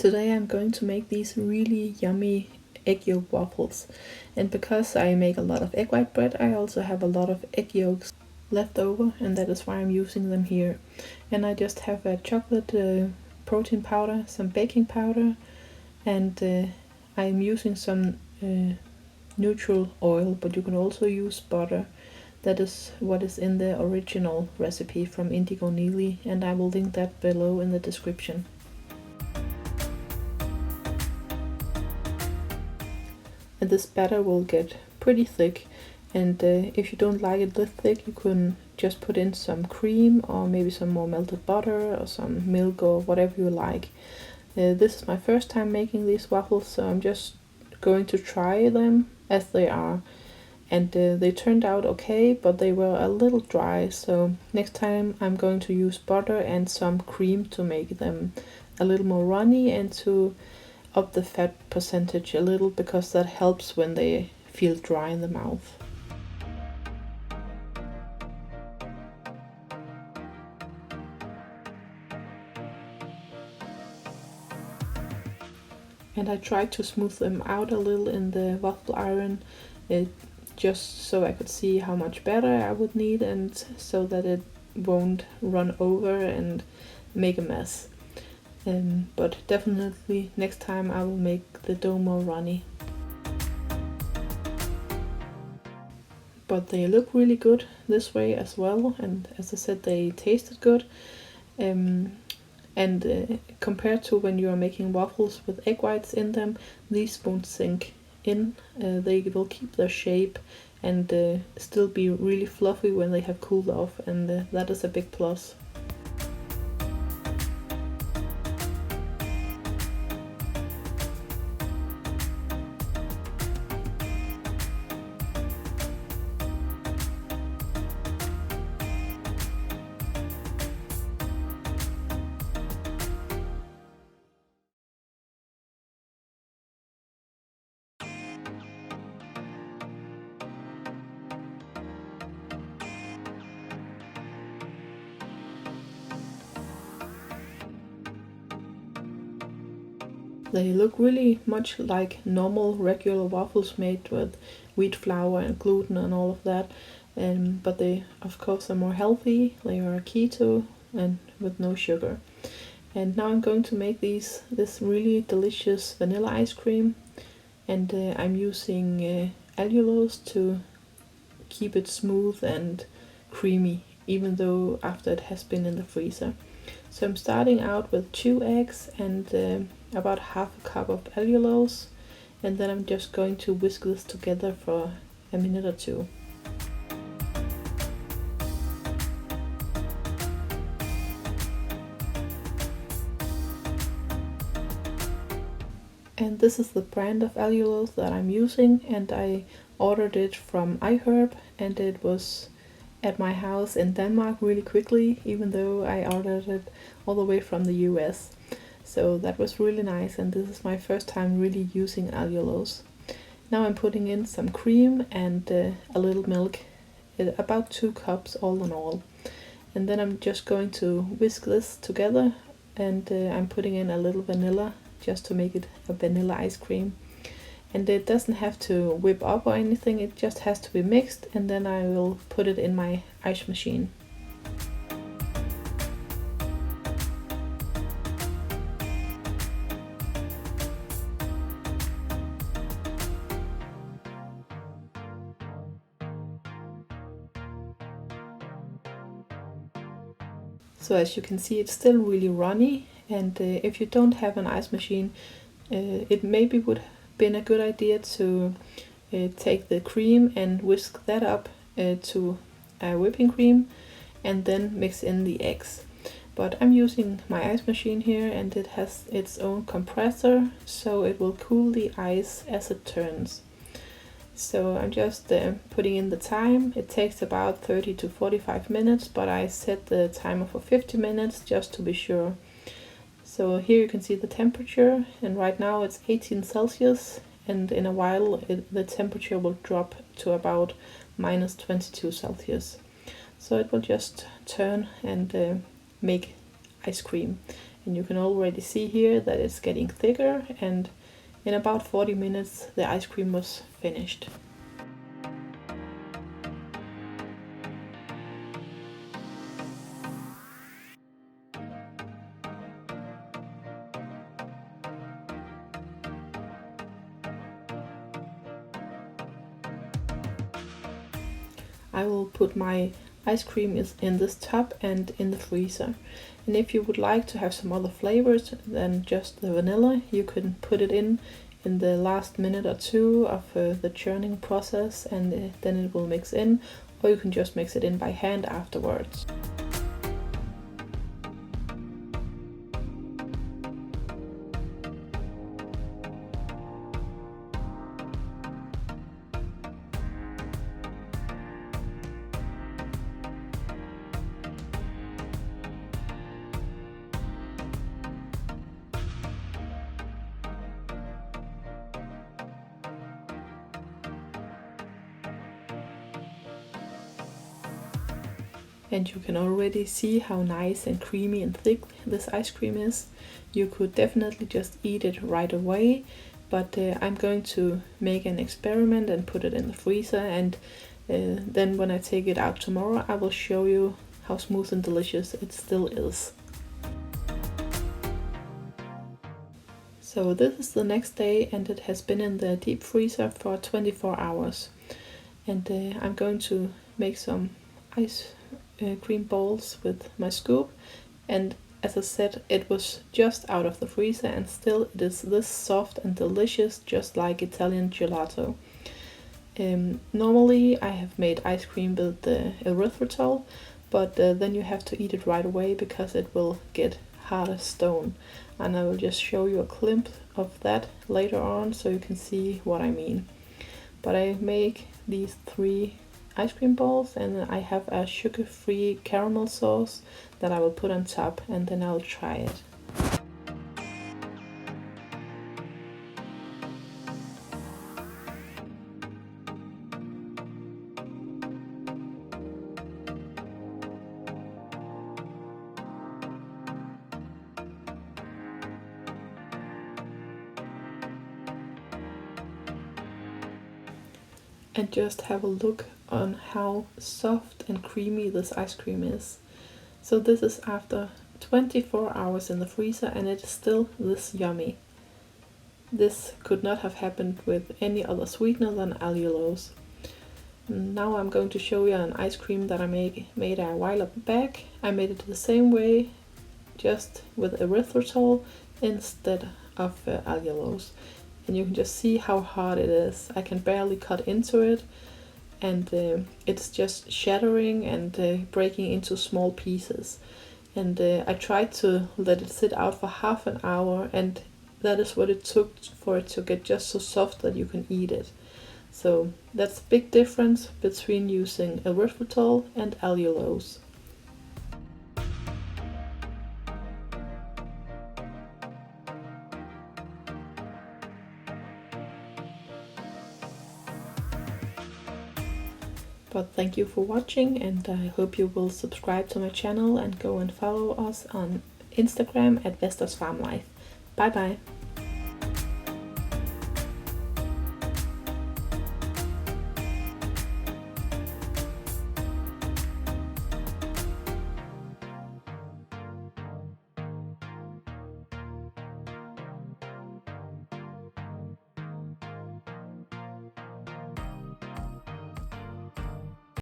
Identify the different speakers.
Speaker 1: Today I'm going to make these really yummy egg yolk waffles. And because I make a lot of egg white bread, I also have a lot of egg yolks left over, and that is why I'm using them here. And I just have a chocolate protein powder, some baking powder, and I'm using some neutral oil, but you can also use butter. That is what is in the original recipe from Indigo Nili, and I will link that below in the description. And this batter will get pretty thick, and if you don't like it this thick, you can just put in some cream or maybe some more melted butter or some milk or whatever you like. This is my first time making these waffles, so I'm just going to try them as they are. And they turned out okay, but they were a little dry, so next time I'm going to use butter and some cream to make them a little more runny and to up the fat percentage a little, because that helps when they feel dry in the mouth. And I tried to smooth them out a little in the waffle iron, just so I could see how much batter I would need, and so that it won't run over and make a mess. But definitely next time I will make the dough more runny. But they look really good this way as well, and as I said, they tasted good. Compared to when you are making waffles with egg whites in them, these won't sink in. They will keep their shape and still be really fluffy when they have cooled off, and that is a big plus. They look really much like normal regular waffles made with wheat flour and gluten and all of that, but they of course are more healthy. They are keto and with no sugar. And now I'm going to make this really delicious vanilla ice cream, and I'm using allulose to keep it smooth and creamy, even though after it has been in the freezer. So I'm starting out with 2 eggs and about half a cup of allulose, and then I'm just going to whisk this together for a minute or two. And this is the brand of allulose that I'm using, and I ordered it from iHerb, and it was at my house in Denmark really quickly, even though I ordered it all the way from the US. So that was really nice, and this is my first time really using allulose. Now I'm putting in some cream and a little milk, about 2 cups all in all. And then I'm just going to whisk this together, and I'm putting in a little vanilla just to make it a vanilla ice cream. And it doesn't have to whip up or anything, it just has to be mixed, and then I will put it in my ice machine. So as you can see, it's still really runny, and if you don't have an ice machine, it maybe would been a good idea to take the cream and whisk that up to a whipping cream and then mix in the eggs. But I'm using my ice machine here, and it has its own compressor, so it will cool the ice as it turns. So I'm just putting in the time. It takes about 30 to 45 minutes, but I set the timer for 50 minutes just to be sure. So here you can see the temperature, and right now it's 18 Celsius, and in a while the temperature will drop to about minus 22 Celsius. So it will just turn and make ice cream. and you can already see here that it's getting thicker, and in about 40 minutes the ice cream was finished. I will put my ice cream in this tub and in the freezer. And if you would like to have some other flavors than just the vanilla, you can put it in the last minute or two of the churning process, and then it will mix in, or you can just mix it in by hand afterwards. And you can already see how nice and creamy and thick this ice cream is. You could definitely just eat it right away, but I'm going to make an experiment and put it in the freezer, and then when I take it out tomorrow I will show you how smooth and delicious it still is. So this is the next day, and it has been in the deep freezer for 24 hours. And I'm going to make some ice cream balls with my scoop, and as I said, it was just out of the freezer and still it is this soft and delicious, just like Italian gelato. Normally I have made ice cream with erythritol, but then you have to eat it right away because it will get hard as stone, and I will just show you a glimpse of that later on so you can see what I mean. But I make these 3 ice cream balls, and I have a sugar-free caramel sauce that I will put on top, and then I'll try it. And just have a look on how soft and creamy this ice cream is. So this is after 24 hours in the freezer, and it's still this yummy. This could not have happened with any other sweetener than allulose. Now I'm going to show you an ice cream that I made a while back. I made it the same way, just with erythritol instead of allulose. And you can just see how hard it is. I can barely cut into it, and it's just shattering and breaking into small pieces. And I tried to let it sit out for half an hour, and that is what it took for it to get just so soft that you can eat it. So that's a big difference between using erythritol and allulose. But thank you for watching, and I hope you will subscribe to my channel and go and follow us on Instagram at Vesters Farm Life. Bye bye.